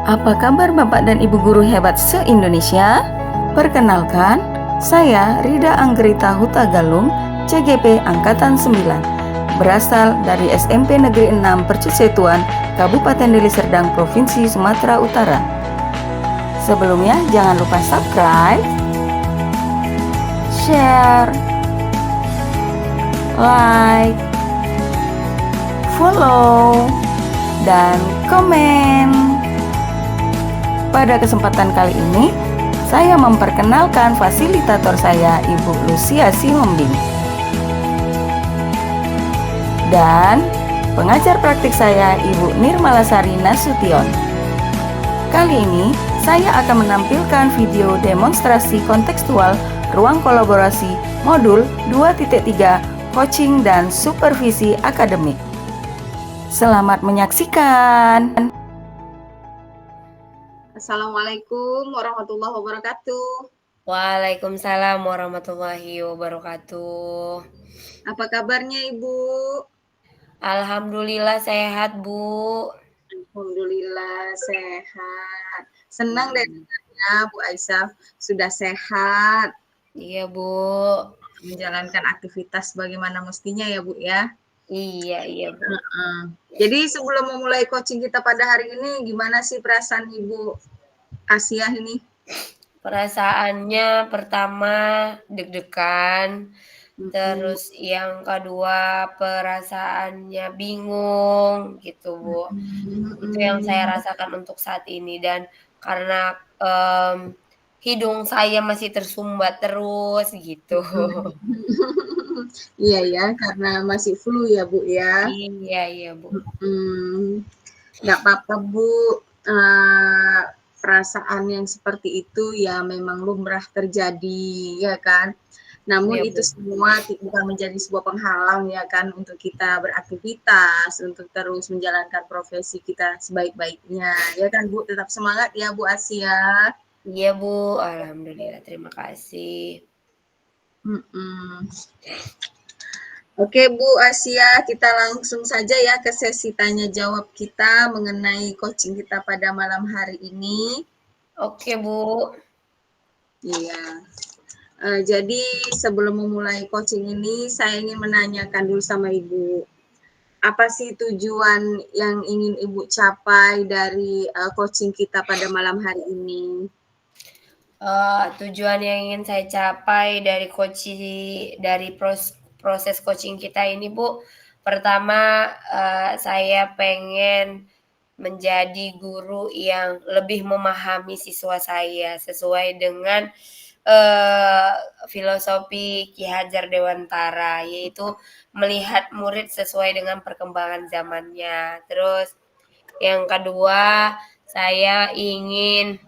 Apa kabar Bapak dan Ibu guru hebat se-Indonesia? Perkenalkan, saya Rida Anggrita Hutagalung, CGP Angkatan 9, berasal dari SMP Negeri 6 Percesetuan, Kabupaten Deli Serdang, Provinsi Sumatera Utara. Sebelumnya, jangan lupa subscribe, share, like, follow, dan komen. Pada kesempatan kali ini, saya memperkenalkan fasilitator saya, Ibu Lucia Sihombing, dan pengajar praktik saya, Ibu Nirmalasari Nasution. Kali ini, saya akan menampilkan video demonstrasi kontekstual ruang kolaborasi modul 2.3 coaching dan supervisi akademik. Selamat menyaksikan. Assalamualaikum warahmatullahi wabarakatuh. Waalaikumsalam warahmatullahi wabarakatuh. Apa kabarnya Ibu? Alhamdulillah sehat, Bu. Alhamdulillah sehat. Senang deh dengarnya Bu Aisyah sudah sehat. Iya, Bu. Menjalankan aktivitas bagaimana mestinya ya Bu ya. Iya, Bu. Jadi sebelum memulai coaching kita pada hari ini, gimana sih perasaan Ibu Asia ini? Perasaannya pertama deg-degan, terus yang kedua perasaannya bingung gitu, Bu. Itu yang saya rasakan untuk saat ini, dan karena hidung saya masih tersumbat terus gitu. Iya ya, karena masih flu ya Bu ya. Iya, Bu. Nggak apa-apa Bu, perasaan yang seperti itu ya memang lumrah terjadi ya kan. Namun Iya, itu Bu. semua bukan menjadi sebuah penghalang ya kan untuk kita beraktivitas, untuk terus menjalankan profesi kita sebaik-baiknya ya kan Bu. Tetap semangat ya Bu Asia. Iya, Bu, alhamdulillah, terima kasih. Oke Bu Asia, kita langsung saja ya ke sesi tanya jawab kita mengenai coaching kita pada malam hari ini. Oke, Bu. Iya. Jadi sebelum memulai coaching ini, saya ingin menanyakan dulu sama Ibu, apa sih tujuan yang ingin Ibu capai dari coaching kita pada malam hari ini? Tujuan yang ingin saya capai dari proses coaching kita ini, Bu, pertama, saya pengen menjadi guru yang lebih memahami siswa saya sesuai dengan filosofi Ki Hajar Dewantara, yaitu melihat murid sesuai dengan perkembangan zamannya. Terus yang kedua, saya ingin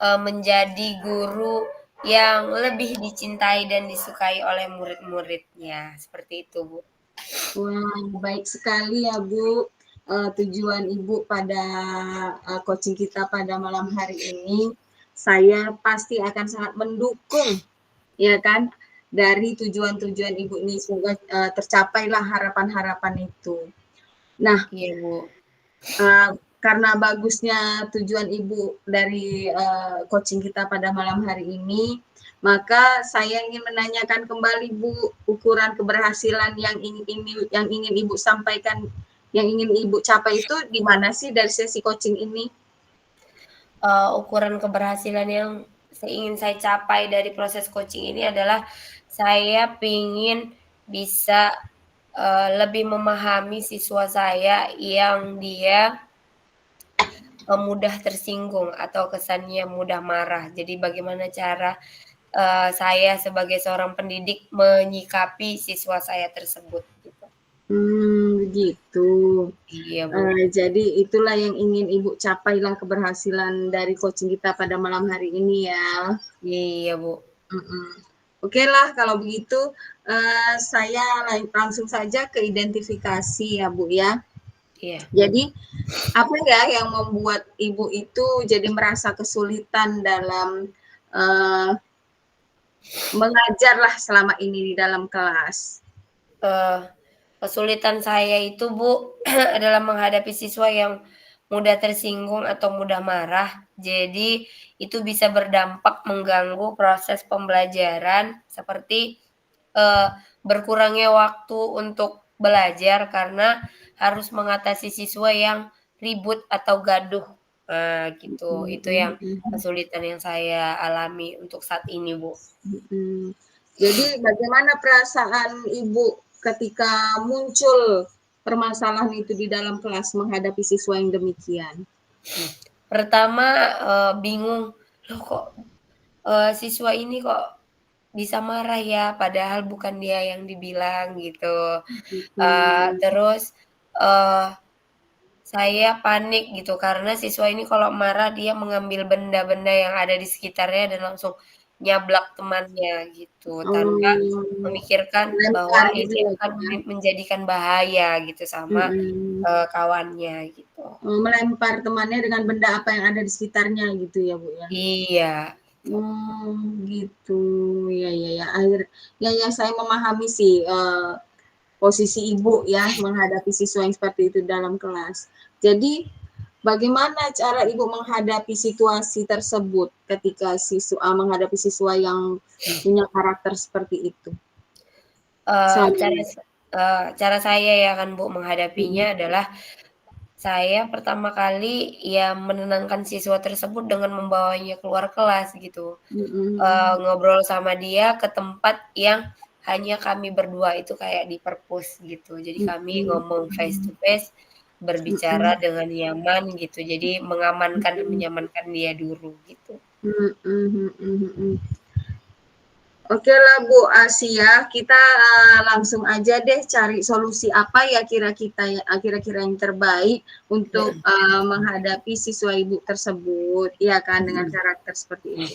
menjadi guru yang lebih dicintai dan disukai oleh murid-muridnya, seperti itu, Bu. Wah, baik sekali ya Bu. Tujuan Ibu pada coaching kita pada malam hari ini, saya pasti akan sangat mendukung, ya kan, dari tujuan-tujuan Ibu ini, semoga tercapailah harapan-harapan itu. Nah, iya, Bu. karena bagusnya tujuan Ibu dari coaching kita pada malam hari ini, maka saya ingin menanyakan kembali Bu, ukuran keberhasilan yang ingin Ibu sampaikan, yang ingin Ibu capai itu di mana sih dari sesi coaching ini? Ukuran keberhasilan yang ingin saya capai dari proses coaching ini adalah saya ingin bisa lebih memahami siswa saya yang dia mudah tersinggung atau kesannya mudah marah. Jadi bagaimana cara saya sebagai seorang pendidik menyikapi siswa saya tersebut gitu. Begitu. Iya, Bu. Jadi itulah yang ingin Ibu capailah keberhasilan dari coaching kita pada malam hari ini ya. Iya, Bu. Oke lah kalau begitu, saya langsung saja ke identifikasi ya Bu ya. Iya. Jadi apa ya yang membuat Ibu itu jadi merasa kesulitan dalam mengajarlah selama ini di dalam kelas? Kesulitan saya itu, Bu, adalah menghadapi siswa yang mudah tersinggung atau mudah marah. Jadi itu bisa berdampak mengganggu proses pembelajaran seperti, eee, berkurangnya waktu untuk belajar karena harus mengatasi siswa yang ribut atau gaduh. Gitu. Mhm Itu yang mhm mhm. kesulitan yang saya alami untuk saat ini, Bu. Mhm. Jadi bagaimana perasaan Ibu ketika muncul permasalahan itu di dalam kelas menghadapi siswa yang demikian? Pertama, bingung, "Loh kok, siswa ini kok bisa marah ya, padahal bukan dia yang dibilang," gitu. Gitu. Terus, eee, saya panik gitu karena siswa ini kalau marah dia mengambil benda-benda yang ada di sekitarnya dan langsung nyablak temannya gitu, tanpa Oh, memikirkan bahwa melempar gitu ini ya, akan Bu, ya? menjadikan bahaya gitu sama, Mhm. kawannya gitu. Melempar temannya dengan benda apa yang ada di sekitarnya gitu ya, Bu, ya? Iya, gitu. Gitu. Ya ya ya, ya saya memahami sih, posisi Ibu ya menghadapi siswa yang seperti itu dalam kelas. Jadi, bagaimana cara Ibu menghadapi situasi tersebut ketika menghadapi siswa yang punya karakter seperti itu? Eee, cara Selama s cara saya ya kan Bu menghadapinya mhm adalah, saya pertama kali ya menenangkan siswa tersebut dengan membawanya keluar kelas gitu, mhm ngobrol sama dia ke tempat yang hanya kami berdua itu kayak di perpus gitu. Jadi kami mhm ngomong face to mhm face, mhm berbicara mhm dengan nyaman gitu, jadi mengamankan dan mhm menyamankan dia dulu gitu. mhm mhm mhm. Oke lah Bu Asia, kita, langsung aja deh cari solusi apa ya kira-kira yang terbaik untuk, Heeh, menghadapi siswa Ibu tersebut, ya kan, dengan mhm. karakter seperti itu.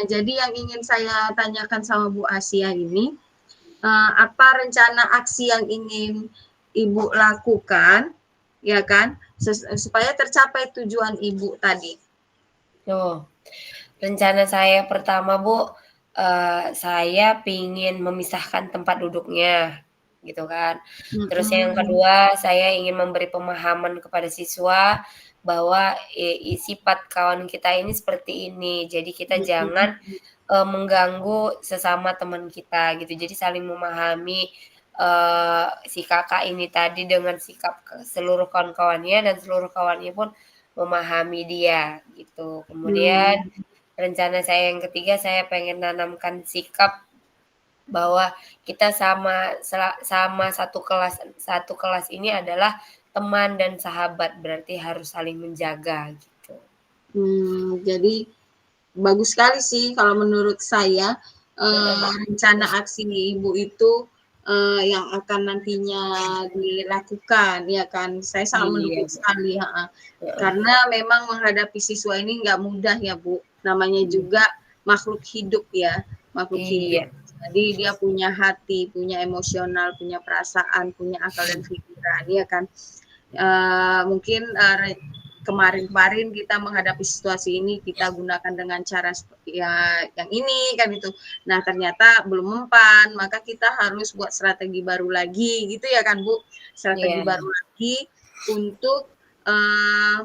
Jadi yang ingin saya tanyakan sama Bu Asia ini, apa rencana aksi yang ingin Ibu lakukan, ya kan, supaya tercapai tujuan Ibu tadi? Oh. Rencana saya pertama, Bu, saya pingin memisahkan tempat duduknya, gitu kan. Terus yang Mhm, kedua, saya ingin memberi pemahaman kepada siswa bahwa, sifat kawan kita ini seperti ini, jadi kita mhm jangan, mengganggu sesama teman kita, gitu. Jadi saling memahami, si Kakak ini tadi dengan sikap seluruh kawan-kawannya dan seluruh kawannya pun memahami dia, gitu. Kemudian mhm. rencana saya yang ketiga, saya pengen nanamkan sikap bahwa kita sama satu kelas ini adalah teman dan sahabat, berarti harus saling menjaga gitu. Jadi bagus sekali sih kalau menurut saya, Heeh, rencana aksi Ibu itu, yang akan nantinya dilakukan, ya kan. Saya sangat iya, mendukung sekali, heeh. heeh, Karena memang menghadapi siswa ini nggak mudah ya, Bu. Namanya iya, juga makhluk hidup ya, makhluk hidup. iya, Jadi dia punya hati, punya emosional, punya perasaan, punya akal dan pikiran, ya kan. Mungkin, kemarin-kemarin kita menghadapi situasi ini kita gunakan dengan cara seperti ya yang ini kan itu. Nah ternyata belum mempan, maka kita harus buat strategi baru lagi gitu ya kan Bu? Strategi iya, baru lagi untuk, eee,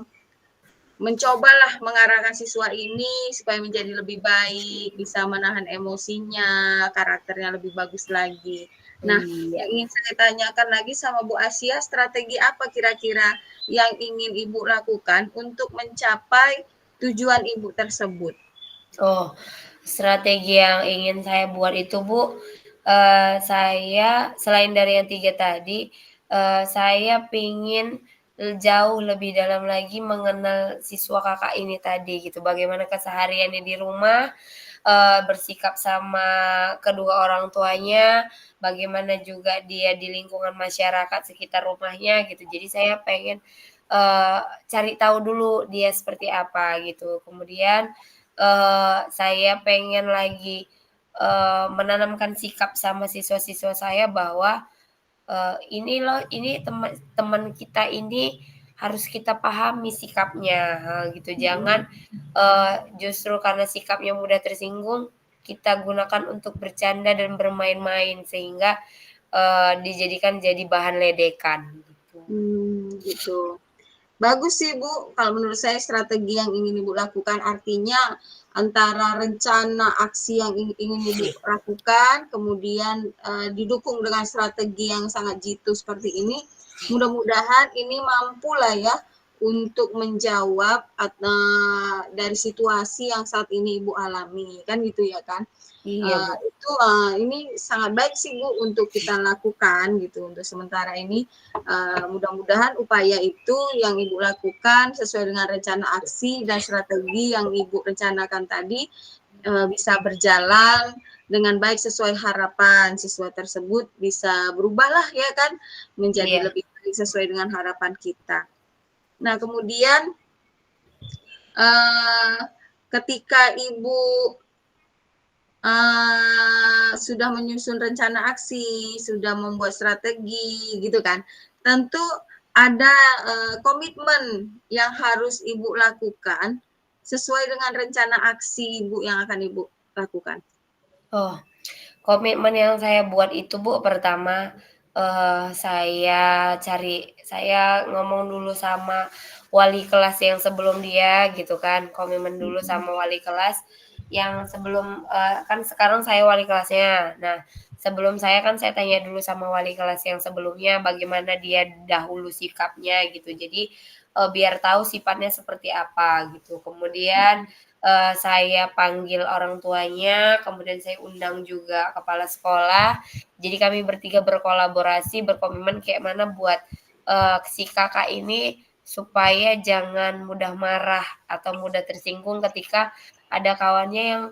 mencobalah mengarahkan siswa ini supaya menjadi lebih baik, bisa menahan emosinya, karakternya lebih bagus lagi. Nah, iya. yang ingin saya tanyakan lagi sama Bu Asia, strategi apa kira-kira yang ingin Ibu lakukan untuk mencapai tujuan Ibu tersebut? Oh, strategi yang ingin saya buat itu, Bu, saya selain dari yang 3 tadi, saya pengen jauh lebih dalam lagi mengenal siswa Kakak ini tadi gitu, bagaimana kesehariannya di rumah, bersikap sama kedua orang tuanya, bagaimana juga dia di lingkungan masyarakat sekitar rumahnya gitu. Jadi saya pengen, eee, cari tahu dulu dia seperti apa gitu. Kemudian, saya pengen lagi, menanamkan sikap sama siswa-siswa saya bahwa, ini loh, ini teman teman kita ini harus kita pahami sikapnya, gitu. Jangan, justru karena sikapnya mudah tersinggung, kita gunakan untuk bercanda dan bermain-main sehingga, dijadikan jadi bahan ledekan, gitu. Gitu. Bagus sih Bu, kalau menurut saya strategi yang ingin Ibu lakukan artinya antara rencana aksi yang ingin Ibu lakukan, kemudian didukung dengan strategi yang sangat jitu seperti ini, mudah-mudahan ini mampu lah ya untuk menjawab dari situasi yang saat ini Ibu alami, kan gitu ya kan? Iya Bu. Ini sangat baik sih Bu untuk kita lakukan gitu untuk sementara ini. Mudah-mudahan upaya itu yang Ibu lakukan sesuai dengan rencana aksi dan strategi yang Ibu rencanakan tadi bisa berjalan dengan baik sesuai harapan siswa tersebut, bisa berubahlah ya kan menjadi Iya. lebih baik sesuai dengan harapan kita. Nah kemudian ketika Ibu sudah menyusun rencana aksi, sudah membuat strategi gitu kan, tentu ada komitmen yang harus Ibu lakukan sesuai dengan rencana aksi Ibu yang akan Ibu lakukan. Oh, komitmen yang saya buat itu Bu, pertama, saya ngomong dulu sama wali kelas yang sebelum dia gitu kan, komitmen dulu sama wali kelas yang sebelum kan sekarang saya wali kelasnya. Nah, sebelum saya tanya dulu sama wali kelas yang sebelumnya bagaimana dia dahulu sikapnya gitu. Jadi, biar tahu sifatnya seperti apa gitu. Kemudian saya panggil orang tuanya, kemudian saya undang juga kepala sekolah. Jadi kami bertiga berkolaborasi, berkomitmen kayak mana buat si kakak ini supaya jangan mudah marah atau mudah tersinggung ketika ada kawannya yang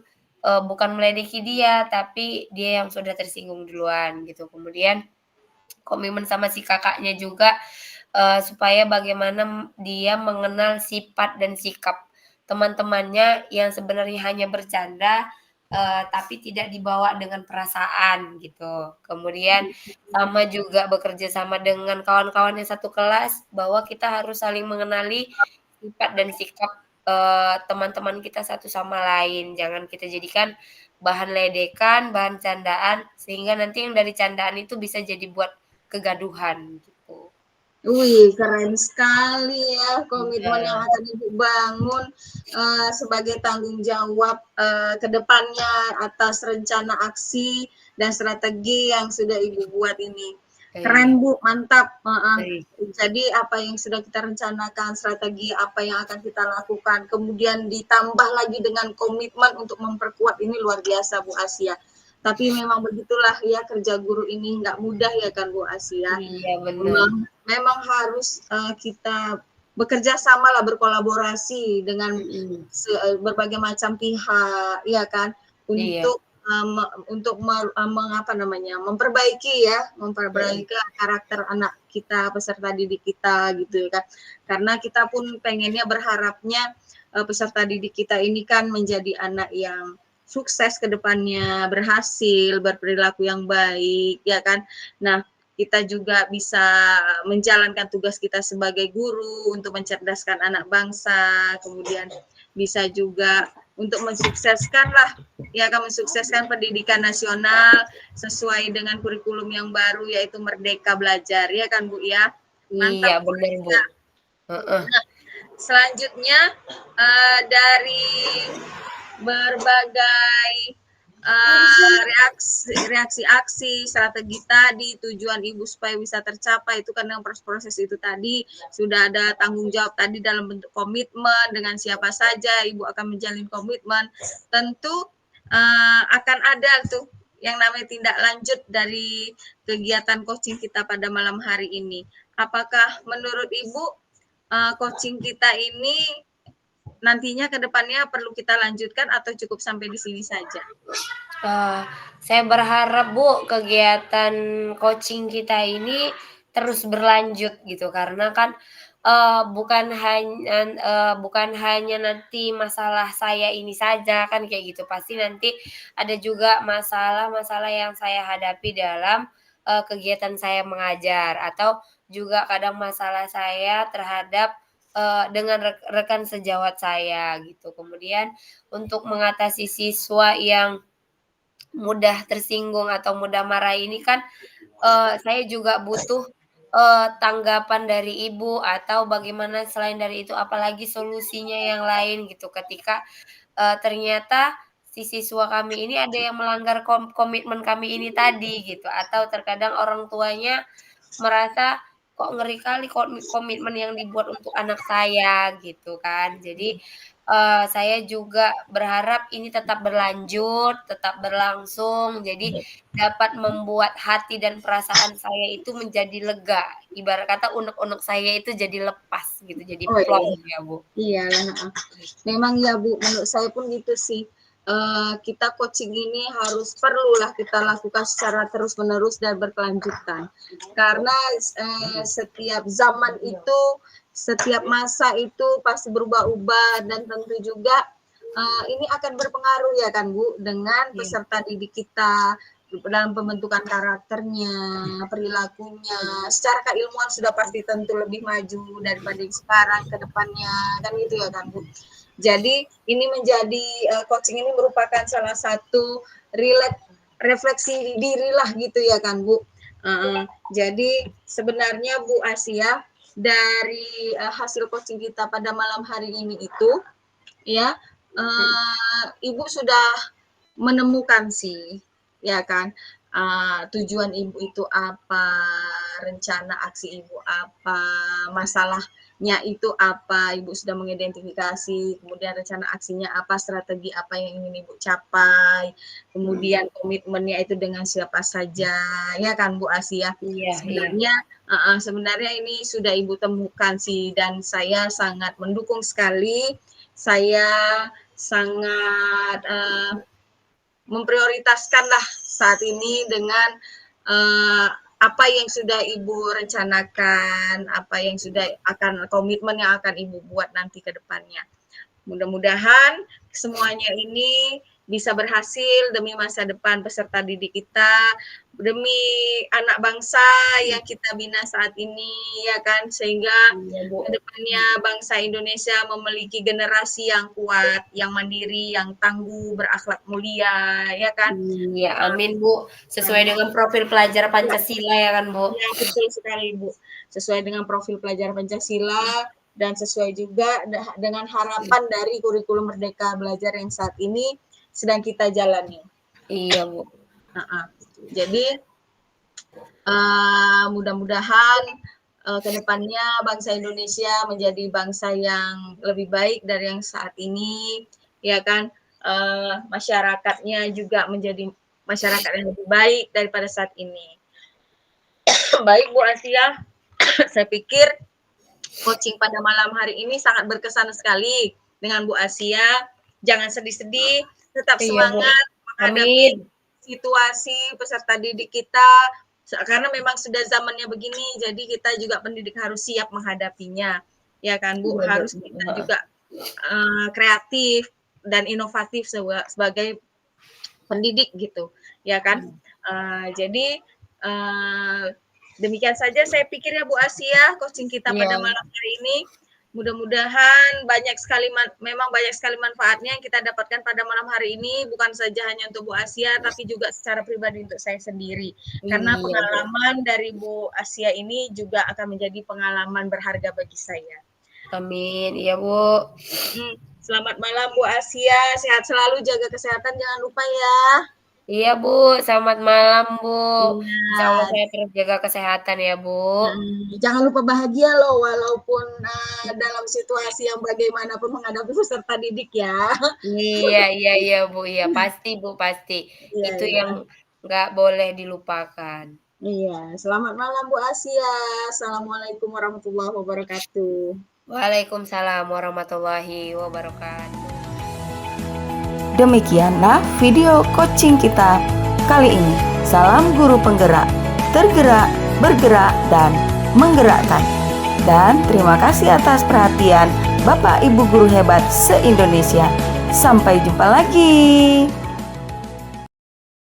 bukan meledeki dia, tapi dia yang sudah tersinggung duluan gitu. Kemudian komitmen sama si kakaknya juga supaya bagaimana dia mengenal sifat dan sikap teman-temannya yang sebenarnya hanya bercanda, tapi tidak dibawa dengan perasaan gitu. Kemudian sama juga bekerja sama dengan kawan-kawan yang satu kelas, bahwa kita harus saling mengenali sifat dan sikap, teman-teman kita satu sama lain. Jangan kita jadikan bahan ledekan, bahan candaan, sehingga nanti yang dari candaan itu bisa jadi buat kegaduhan gitu. Wih, keren sekali ya komitmen yang Iya. akan Ibu bangun sebagai tanggung jawab ke depannya atas rencana aksi dan strategi yang sudah Ibu buat ini. Iya, Keren Bu, mantap. baik. Jadi apa yang sudah kita rencanakan, strategi apa yang akan kita lakukan, kemudian ditambah lagi dengan komitmen untuk memperkuat ini luar biasa Bu Asia. Tapi memang begitulah ya kerja guru ini nggak mudah ya kan Bu Asia. Iya, benar. Memang harus kita bekerja sama lah, berkolaborasi dengan berbagai macam pihak, ya kan, Iya, untuk memperbaiki ya, memperbaiki karakter anak kita, peserta didik kita gitu kan. Karena kita pun pengennya berharapnya peserta didik kita ini kan menjadi anak yang sukses ke depannya, berhasil, berperilaku yang baik, ya kan. Nah, kita juga bisa menjalankan tugas kita sebagai guru untuk mencerdaskan anak bangsa, kemudian bisa juga untuk mensukseskan lah, ya kan, mensukseskan pendidikan nasional sesuai dengan kurikulum yang baru yaitu Merdeka Belajar, ya kan Bu ya. iya Mantap Bu. benar, Bu. Heeh. Nah, selanjutnya dari berbagai reaksi aksi, strategi tadi, tujuan Ibu supaya bisa tercapai itu kan yang proses itu tadi sudah ada tanggung jawab tadi dalam bentuk komitmen dengan siapa saja Ibu akan menjalin komitmen. Tentu akan ada tuh yang namanya tindak lanjut dari kegiatan coaching kita pada malam hari ini. Apakah menurut Ibu coaching kita ini nantinya ke depannya perlu kita lanjutkan atau cukup sampai di sini saja? Saya berharap Bu, kegiatan coaching kita ini terus berlanjut gitu, karena kan, bukan hanya nanti masalah saya ini saja kan kayak gitu, pasti nanti ada juga masalah-masalah yang saya hadapi dalam, kegiatan saya mengajar, atau juga kadang masalah saya terhadap, dengan rekan sejawat saya gitu. Kemudian untuk mengatasi siswa yang mudah tersinggung atau mudah marah ini kan, saya juga butuh tanggapan dari Ibu atau bagaimana selain dari itu apalagi solusinya yang lain gitu ketika, ternyata si siswa kami ini ada yang melanggar komitmen kami ini tadi gitu atau terkadang orang tuanya merasa, "Kok ngeri kali komitmen yang dibuat untuk anak saya," gitu kan. Jadi, saya juga berharap ini tetap berlanjut, tetap berlangsung, jadi dapat membuat hati dan perasaan saya itu menjadi lega. Ibarat kata unek-unek saya itu jadi lepas gitu, jadi Oh plong iya, ya, Bu. iyalah, heeh. Memang ya Bu, menurut saya pun gitu sih. Kita coaching ini perlulah kita lakukan secara terus-menerus dan berkelanjutan. Karena setiap zaman itu, setiap masa itu pasti berubah-ubah dan tentu juga ini akan berpengaruh ya kan Bu dengan Iya. peserta didik kita dalam pembentukan karakternya, perilakunya. Secara keilmuan sudah pasti tentu lebih maju daripada yang sekarang ke depannya, kan gitu ya kan Bu. Jadi ini menjadi coaching ini merupakan salah satu refleksi diri lah gitu ya kan Bu. Jadi sebenarnya Bu Asia dari hasil coaching kita pada malam hari ini itu ya Ibu sudah menemukan sih ya kan tujuan Ibu itu apa, rencana aksi Ibu apa, masalahnya itu apa, Ibu sudah mengidentifikasi, kemudian rencana aksinya apa, strategi apa yang ingin Ibu capai, kemudian komitmennya itu dengan siapa saja, ya kan Bu Asia. Iya iya. Sebenarnya ini sudah Ibu temukan sih dan saya sangat mendukung sekali. Saya sangat memprioritaskanlah saat ini dengan apa yang sudah Ibu rencanakan, apa yang sudah komitmen yang akan Ibu buat nanti ke depannya. Mudah-mudahan semuanya ini bisa berhasil demi masa depan peserta didik kita, demi anak bangsa yang kita bina saat ini, ya kan, sehingga ke depannya bangsa Indonesia memiliki generasi yang kuat, yang mandiri, yang tangguh, berakhlak mulia, ya kan. Iya, amin Bu. Sesuai dengan profil pelajar Pancasila ya kan Bu? Ya, betul sekali Bu. Sesuai dengan profil pelajar Pancasila dan sesuai juga dengan harapan dari kurikulum Merdeka Belajar yang saat ini sedang kita jalani. Iya Bu. Jadi mudah-mudahan ke depannya bangsa Indonesia menjadi bangsa yang lebih baik dari yang saat ini, ya kan, masyarakatnya juga menjadi masyarakat yang lebih baik daripada saat ini. Baik Bu Asia, saya pikir coaching pada malam hari ini sangat berkesan sekali dengan Bu Asia. Jangan sedih-sedih, tetap semangat menghadapi situasi peserta didik kita, karena memang sudah zamannya begini, jadi kita juga pendidik harus siap menghadapinya, ya kan Bu, harus kita juga kreatif dan inovatif sebagai pendidik gitu, ya kan. Jadi demikian saja saya pikir ya Bu Asia, coaching kita pada malam hari ini. Mudah-mudahan banyak sekali manfaatnya yang kita dapatkan pada malam hari ini, bukan saja hanya untuk Bu Asia tapi juga secara pribadi untuk saya sendiri. Karena pengalaman dari Bu Asia ini juga akan menjadi pengalaman berharga bagi saya. Amin, iya Bu. Selamat malam Bu Asia, sehat selalu, jaga kesehatan, jangan lupa ya. Iya Bu, selamat malam Bu. Insya Allah saya terus jaga kesehatan ya Bu. Jangan lupa bahagia loh, walaupun dalam situasi yang bagaimanapun menghadapi peserta didik ya. Iya Bu, iya pasti Bu, pasti. Itu yang nggak boleh dilupakan. Iya, selamat malam Bu Asia. Assalamualaikum warahmatullahi wabarakatuh. Waalaikumsalam warahmatullahi wabarakatuh. Demikianlah video coaching kita kali ini. Salam guru penggerak, tergerak, bergerak, dan menggerakkan. Dan terima kasih atas perhatian Bapak Ibu guru hebat se-Indonesia. Sampai jumpa lagi.